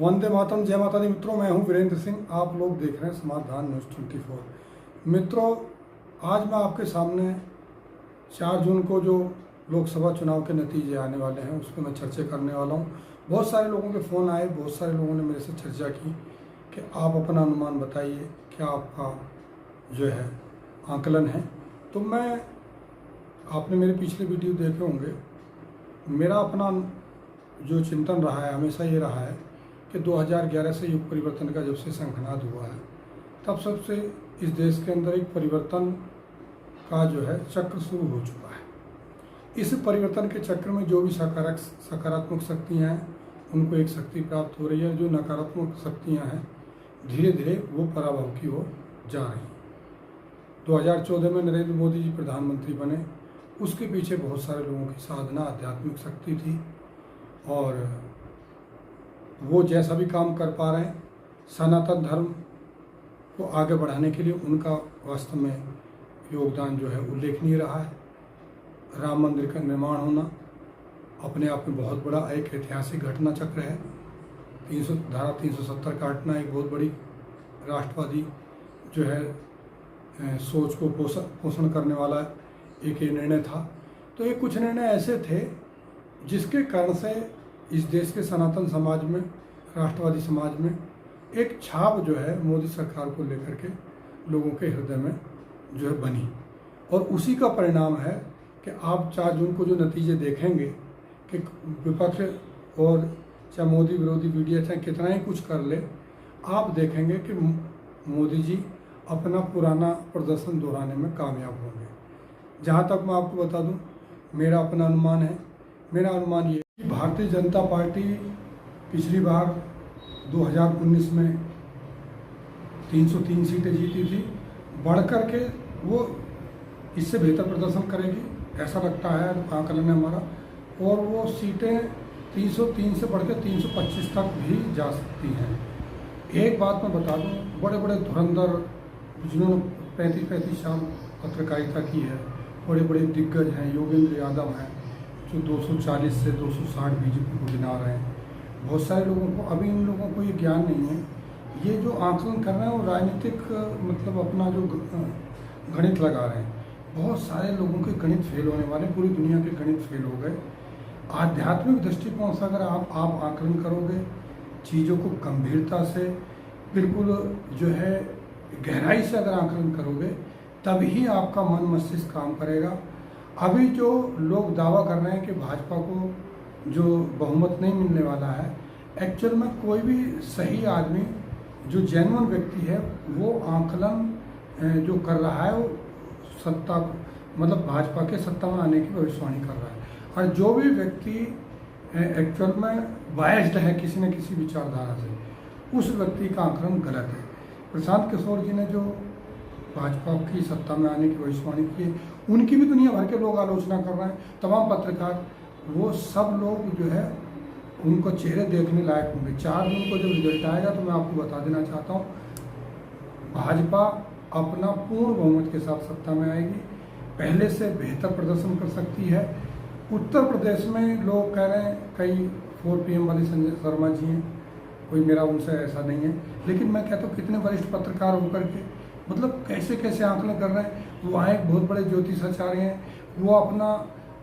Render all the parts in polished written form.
वंदे मातरम। जय माता दी मित्रों, मैं हूं वीरेंद्र सिंह। आप लोग देख रहे हैं समाधान न्यूज़ 24। मित्रों, आज मैं आपके सामने 4 जून को जो लोकसभा चुनाव के नतीजे आने वाले हैं उस पर मैं चर्चा करने वाला हूं। बहुत सारे लोगों के फ़ोन आए, बहुत सारे लोगों ने मेरे से चर्चा की कि आप अपना अनुमान बताइए, क्या आपका जो है आकलन है। तो मैं, आपने मेरे पिछले वीडियो देखे होंगे, मेरा अपना जो चिंतन रहा है हमेशा ये रहा है कि 2011 से युग परिवर्तन का जब से शंखनाद हुआ है तब सबसे इस देश के अंदर एक परिवर्तन का जो है चक्र शुरू हो चुका है। इस परिवर्तन के चक्र में जो भी सकारात्मक शक्तियाँ हैं उनको एक शक्ति प्राप्त हो रही है, जो नकारात्मक शक्तियाँ हैं धीरे धीरे वो पराभव की ओर जा रही हैं। 2014 में नरेंद्र मोदी जी प्रधानमंत्री बने, उसके पीछे बहुत सारे लोगों की साधना आध्यात्मिक शक्ति थी और वो जैसा भी काम कर पा रहे हैं सनातन धर्म को आगे बढ़ाने के लिए उनका वास्तव में योगदान जो है उल्लेखनीय रहा है। राम मंदिर का निर्माण होना अपने आप में बहुत बड़ा एक ऐतिहासिक घटना चक्र है। धारा 370 काटना एक बहुत बड़ी राष्ट्रवादी जो है सोच को पोषण करने वाला एक ये निर्णय था। तो ये कुछ निर्णय ऐसे थे जिसके कारण से इस देश के सनातन समाज में, राष्ट्रवादी समाज में एक छाप जो है मोदी सरकार को लेकर के लोगों के हृदय में जो है बनी। और उसी का परिणाम है कि आप 4 जून को जो नतीजे देखेंगे कि विपक्ष और चाहे मोदी विरोधी मीडिया चाहे कितना ही कुछ कर ले, आप देखेंगे कि मोदी जी अपना पुराना प्रदर्शन दोहराने में कामयाब होंगे। जहाँ तक मैं आपको बता दूं, मेरा अपना अनुमान है। मेरा अनुमान ये कि भारतीय जनता पार्टी पिछली बार 2019 में 303 सीटें जीती थी, बढ़कर के वो इससे बेहतर प्रदर्शन करेगी ऐसा लगता है, आकलन है हमारा। और वो सीटें 303 से बढ़कर 325 तक भी जा सकती हैं। एक बात मैं बता दूं, बड़े बड़े धुरंधर जिन्होंने 35-35 साल पत्रकारिता की है, बड़े बड़े दिग्गज हैं, योगेंद्र यादव हैं जो 240 से 260 बीजेपी को गिना रहे हैं। बहुत सारे लोगों को, अभी इन लोगों को ये ज्ञान नहीं है। ये जो आकलन कर रहे हैं वो राजनीतिक मतलब अपना जो गणित लगा रहे हैं। बहुत सारे लोगों के गणित फेल होने वाले, पूरी दुनिया के गणित फेल हो गए। आध्यात्मिक दृष्टिकोण से अगर आप आकलन करोगे, चीज़ों को गंभीरता से बिल्कुल जो है गहराई से अगर आकलन करोगे, तभी आपका मन मस्तिष्क काम करेगा। अभी जो लोग दावा कर रहे हैं कि भाजपा को जो बहुमत नहीं मिलने वाला है, एक्चुअल में कोई भी सही आदमी जो जेन्युइन व्यक्ति है वो आकलन जो कर रहा है वो सत्ता मतलब भाजपा के सत्ता में आने की भविष्यवाणी कर रहा है। और जो भी व्यक्ति एक्चुअल में बायस्ड है किसी न किसी विचारधारा से, उस व्यक्ति का आकलन गलत है। प्रशांत किशोर जी ने जो भाजपा की सत्ता में आने की भविष्यवाणी की है, उनकी भी दुनिया भर के लोग आलोचना कर रहे हैं, तमाम पत्रकार, वो सब लोग जो है उनको चेहरे देखने लायक होंगे। 4 जून को जब रिजल्ट आएगा तो मैं आपको बता देना चाहता हूँ, भाजपा अपना पूर्ण बहुमत के साथ सत्ता में आएगी, पहले से बेहतर प्रदर्शन कर सकती है। उत्तर प्रदेश में लोग कह रहे हैं कई 4 PM वाले संजय शर्मा जी हैं, कोई मेरा उनसे ऐसा नहीं है, लेकिन मैं कहता हूँ कितने वरिष्ठ पत्रकार होकर के मतलब कैसे कैसे आकलन कर रहे हैं। वो आए बहुत बड़े ज्योतिषाचार्य हैं, वो अपना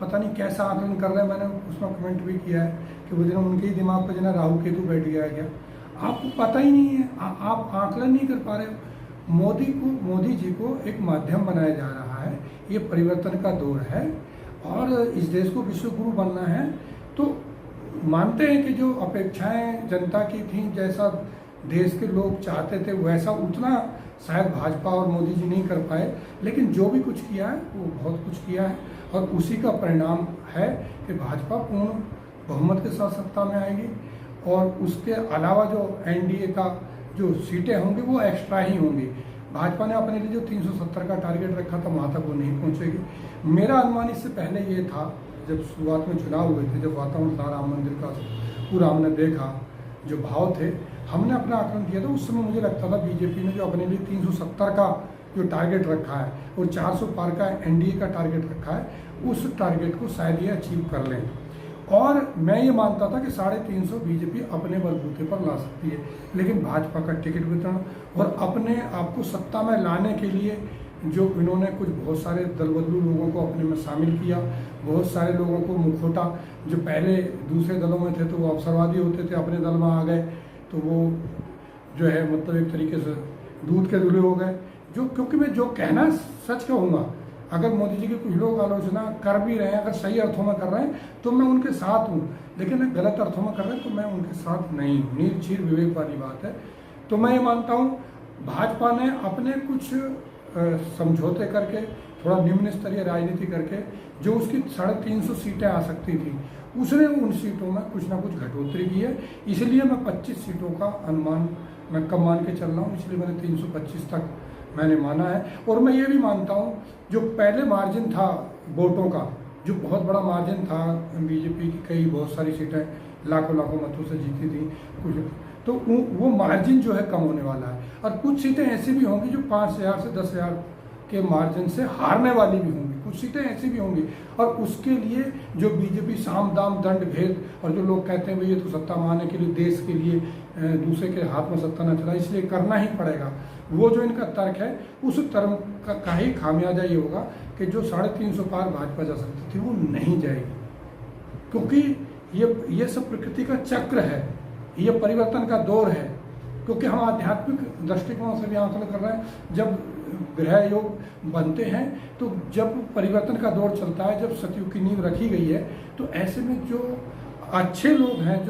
पता नहीं कैसा आकलन कर रहे हैं। मैंने उसमें कमेंट भी किया है कि वो जना उनके ही दिमाग पर जना राहु केतु बैठ गया है क्या, आपको पता ही नहीं है, आप आकलन नहीं कर पा रहे हो। मोदी जी को एक माध्यम बनाया जा रहा है, ये परिवर्तन का दौर है और इस देश को विश्व गुरु बनना है। तो मानते हैं कि जो अपेक्षाएं जनता की थी, जैसा देश के लोग चाहते थे वैसा उतना शायद भाजपा और मोदी जी नहीं कर पाए, लेकिन जो भी कुछ किया है वो बहुत कुछ किया है और उसी का परिणाम है कि भाजपा पूर्ण बहुमत के साथ सत्ता में आएगी। और उसके अलावा जो NDA का जो सीटें होंगी वो एक्स्ट्रा ही होंगी। भाजपा ने अपने लिए जो 370 का टारगेट रखा था वहाँ तक वो नहीं पहुँचेगी। मेरा अनुमान इससे पहले ये था, जब शुरुआत में चुनाव हुए थे, जब वातावरण था राम मंदिर का पूरा हमने देखा, जो भाव थे, हमने अपना आकलन किया था, उस समय मुझे लगता था बीजेपी ने जो अपने लिए 370 का जो टारगेट रखा है और 400 पार का NDA का टारगेट रखा है, उस टारगेट को शायद ये अचीव कर लें। और मैं ये मानता था कि 350 बीजेपी अपने बलबूते पर ला सकती है, लेकिन भाजपा का टिकट वितरण और अपने आप को सत्ता में लाने के लिए जो इन्होंने कुछ बहुत सारे दल बदलू लोगों को अपने में शामिल किया, बहुत सारे लोगों को मुखौटा, जो पहले दूसरे दलों में थे तो वो अवसरवादी होते थे, अपने दल में आ गए तो वो जो है मतलब एक तरीके से दूध के दूल्हे हो गए। जो क्योंकि मैं जो कहना सच कहूँगा, अगर मोदी जी के कुछ लोग आलोचना कर भी रहे हैं, अगर सही अर्थों में कर रहे हैं तो मैं उनके साथ हूँ, लेकिन अगर गलत अर्थों में कर रहे हैं तो मैं उनके साथ नहीं हूँ। नीर विवेक वाली बात है। तो मैं ये मानता हूँ भाजपा ने अपने कुछ समझौते करके, थोड़ा निम्न स्तरीय राजनीति करके, जो उसकी 350 सीटें आ सकती थी, उसने उन सीटों में कुछ ना कुछ घटोतरी की है। इसलिए मैं 25 सीटों का अनुमान मैं कम मान के चल रहा हूँ, इसलिए मैंने 325 तक मैंने माना है। और मैं ये भी मानता हूँ जो पहले मार्जिन था वोटों का, जो बहुत बड़ा मार्जिन था, बीजेपी की कई बहुत सारी सीटें लाखों मतों से जीती थी कुछ, तो वो मार्जिन जो है कम होने वाला है। और कुछ सीटें ऐसी भी होंगी जो 5,000 से 10,000 के मार्जिन से हारने वाली भी होंगी, कुछ सीटें ऐसी भी होंगी। और उसके लिए जो बीजेपी साम दाम दंड भेद, और जो लोग कहते हैं भाई ये तो सत्ता में आने के लिए, देश के लिए दूसरे के हाथ में सत्ता न चला, इसलिए करना ही पड़ेगा, वो जो इनका तर्क है, उस तर्क का ही खामियाजा ये होगा कि जो 350 पार भाजपा जा सकती थी वो नहीं जाएगी, क्योंकि ये सब प्रकृति का चक्र है, ये परिवर्तन का दौर है। क्योंकि हम आध्यात्मिक दृष्टिकोण से भी आंकलन कर रहे हैं, जब ग्रह योग बनते हैं तो जब परिवर्तन का दौर चलता है, जब सतयुग की नींव रखी गई है, तो ऐसे में जो अच्छे लोग हैं,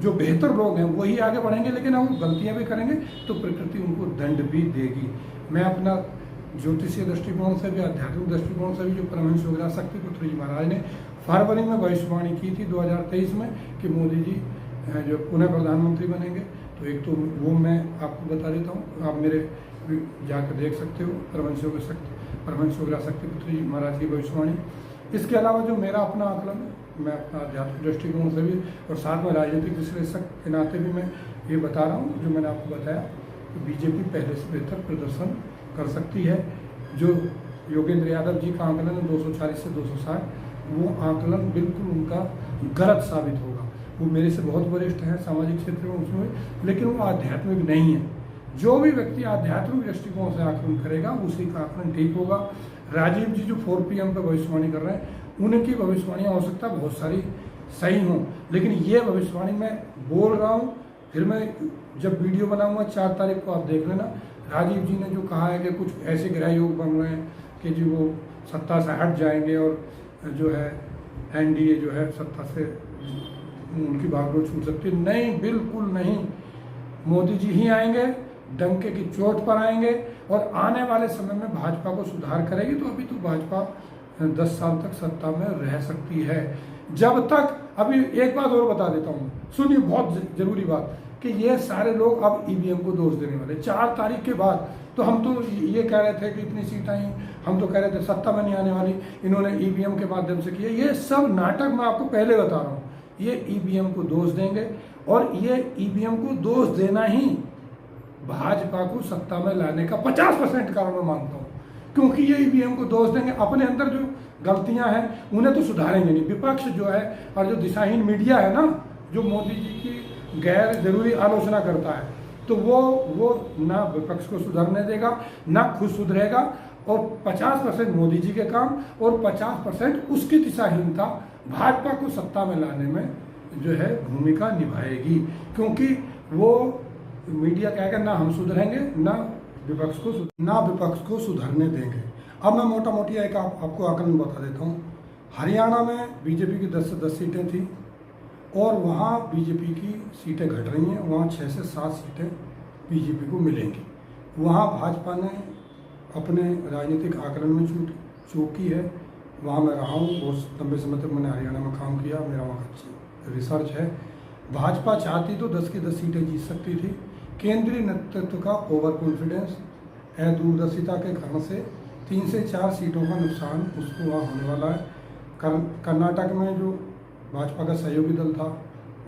जो बेहतर लोग हैं, वही आगे बढ़ेंगे। लेकिन हम गलतियां भी करेंगे तो प्रकृति उनको दंड भी देगी। मैं अपना ज्योतिषीय दृष्टिकोण से भी, आध्यात्मिक दृष्टिकोण से भी, जो परमहंस योगीराज शक्तिपुत्र जी महाराज ने फरवरी में भविष्यवाणी की थी 2023 में कि मोदी जी जो पुनः प्रधानमंत्री बनेंगे, तो एक तो वो मैं आपको बता देता हूँ, आप मेरे जाकर देख सकते हो, परमहंस योगीराज शक्तिपुत्र जी महाराज की भविष्यवाणी। इसके अलावा जो मेरा अपना आकलन है, मैं अपना आध्यात्मिक दृष्टिकोण से भी और साथ में राजनीतिक विश्लेषक के नाते भी मैं ये बता रहा हूँ, जो मैंने आपको बताया कि बीजेपी पहले से बेहतर प्रदर्शन कर सकती है। जो योगेंद्र यादव जी का आंकलन है 240 से 260, वो आंकलन बिल्कुल उनका गलत साबित होगा। वो मेरे से बहुत वरिष्ठ हैं सामाजिक क्षेत्र में उसमें, लेकिन वो आध्यात्मिक नहीं है। जो भी व्यक्ति आध्यात्मिक दृष्टिकोण से आकलन करेगा उसी का आकलन ठीक होगा। राजीव जी जो 4 PM पर भविष्यवाणी कर रहे हैं, उनकी भविष्यवाणियाँ हो सकता है बहुत सारी सही हों, लेकिन ये भविष्यवाणी मैं बोल रहा हूँ, फिर मैं जब वीडियो बनाऊंगा 4 तारीख को आप देख लेना। राजीव जी ने जो कहा है कि कुछ ऐसे ग्रह योग बन रहे हैं कि जो वो सत्ता से हट जाएंगे और जो है NDA जो है सत्ता से उनकी बागडोर छूट सकती है, नहीं, बिल्कुल नहीं। मोदी जी ही आएंगे, डंके की चोट पर आएंगे और आने वाले समय में भाजपा को सुधार करेगी। तो अभी तो भाजपा 10 साल तक सत्ता में रह सकती है, जब तक। अभी एक बात और बता देता हूँ, सुनिए, बहुत जरूरी बात, कि ये सारे लोग अब EVM को दोष देने वाले 4 तारीख के बाद। तो हम तो ये कह रहे थे कि इतनी सीट आई, हम तो कह रहे थे सत्ता में नहीं आने वाली, इन्होंने EVM के माध्यम से किया। ये सब नाटक मैं आपको पहले बता रहा हूँ, ये EVM को दोष देंगे और ये EVM को दोष देना ही भाजपा को सत्ता में लाने का 50% कारण मैं मानता हूँ। क्योंकि ये EVM को दोष देंगे, अपने अंदर जो गलतियां हैं उन्हें तो सुधारेंगे नहीं। विपक्ष जो है और जो दिशाहीन मीडिया है ना, जो मोदी जी की गैर जरूरी आलोचना करता है, तो वो ना विपक्ष को सुधरने देगा, ना खुद सुधरेगा। और 50% मोदी जी के काम और 50% उसकी दिशाहीनता भाजपा को सत्ता में लाने में जो है भूमिका निभाएगी। क्योंकि वो मीडिया कहेगा ना हम सुधरेंगे, ना विपक्ष को सुधरने देंगे। अब मैं मोटा मोटी एक आपको आकलन बता देता हूँ। हरियाणा में बीजेपी की 10 से 10 सीटें थी और वहाँ बीजेपी की सीटें घट रही हैं, वहाँ 6 से 7 सीटें बीजेपी को मिलेंगी। वहाँ भाजपा ने अपने राजनीतिक आकलन में चूक की है। वहाँ मैं रहा हूँ, बहुत लंबे समय तक मैंने हरियाणा में काम किया, मेरा वहाँ अच्छी रिसर्च है। भाजपा चाहती तो 10 की 10 सीटें जीत सकती थी। केंद्रीय नेतृत्व का ओवर कॉन्फिडेंस, दूरदर्शिता के कारण से 3 से 4 सीटों का नुकसान उसको वहाँ होने वाला है। कर्नाटक में जो भाजपा का सहयोगी दल था,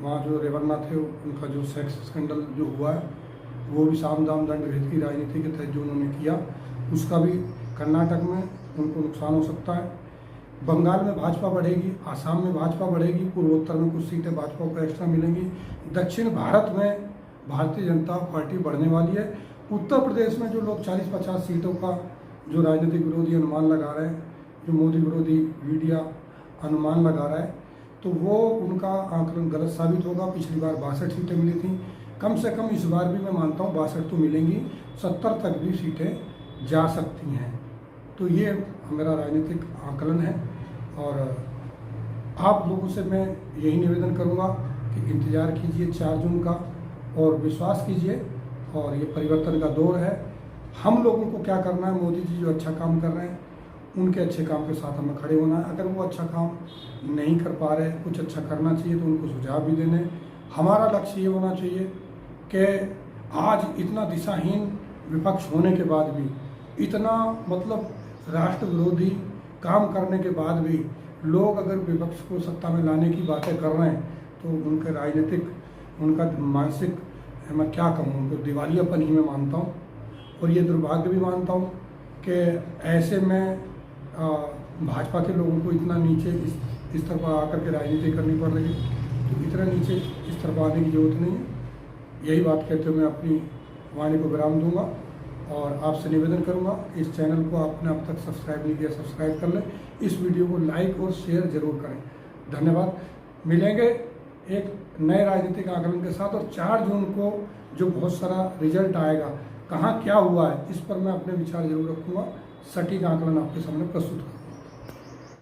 वहाँ जो रेवन्ना थे, उनका जो सेक्स स्कैंडल जो हुआ है, वो भी साम दाम दंड भेद की राजनीति के तहत जो उन्होंने किया, उसका भी कर्नाटक में उनको नुकसान हो सकता है। बंगाल में भाजपा बढ़ेगी, आसाम में भाजपा बढ़ेगी, पूर्वोत्तर में कुछ सीटें भाजपा को एक्स्ट्रा मिलेंगी, दक्षिण भारत में भारतीय जनता पार्टी बढ़ने वाली है। उत्तर प्रदेश में जो लोग 40-50 सीटों का जो राजनीतिक विरोधी अनुमान लगा रहे हैं, जो मोदी विरोधी मीडिया अनुमान लगा रहा है, तो वो उनका आंकलन गलत साबित होगा। पिछली बार 62 सीटें मिली थी, कम से कम इस बार भी मैं मानता हूँ 62 तो मिलेंगी, 70 तक भी सीटें जा सकती हैं। तो ये मेरा राजनीतिक आंकलन है और आप लोगों से मैं यही निवेदन करूँगा कि इंतज़ार कीजिए 4 जून का और विश्वास कीजिए। और ये परिवर्तन का दौर है। हम लोगों को क्या करना है, मोदी जी जो अच्छा काम कर रहे हैं उनके अच्छे काम के साथ हमें खड़े होना है। अगर वो अच्छा काम नहीं कर पा रहे, कुछ अच्छा करना चाहिए तो उनको सुझाव भी देने। हमारा लक्ष्य ये होना चाहिए कि आज इतना दिशाहीन विपक्ष होने के बाद भी, इतना मतलब राष्ट्र विरोधी काम करने के बाद भी लोग अगर विपक्ष को सत्ता में लाने की बातें कर रहे हैं तो उनके राजनीतिक, उनका मानसिक, मैं क्या कहूँ, उनको दिवालियापन ही मैं मानता हूँ। और ये दुर्भाग्य भी मानता हूँ कि ऐसे में भाजपा के लोगों को इतना नीचे इस तरफ आकर के राजनीति करनी पड़ रही है, तो इतना नीचे इस तरफ आने की जरूरत नहीं है। यही बात कहते हुए मैं अपनी वाणी को विराम दूंगा और आपसे निवेदन करूंगा, इस चैनल को आपने अब तक सब्सक्राइब नहीं किया, सब्सक्राइब कर लें, इस वीडियो को लाइक और शेयर जरूर करें। धन्यवाद। मिलेंगे एक नए राजनीतिक आंकलन के साथ और 4 जून को जो बहुत सारा रिजल्ट आएगा, कहाँ क्या हुआ है, इस पर मैं अपने विचार जरूर रखूँगा, सटीक आंकलन आपके सामने प्रस्तुत करूँगा।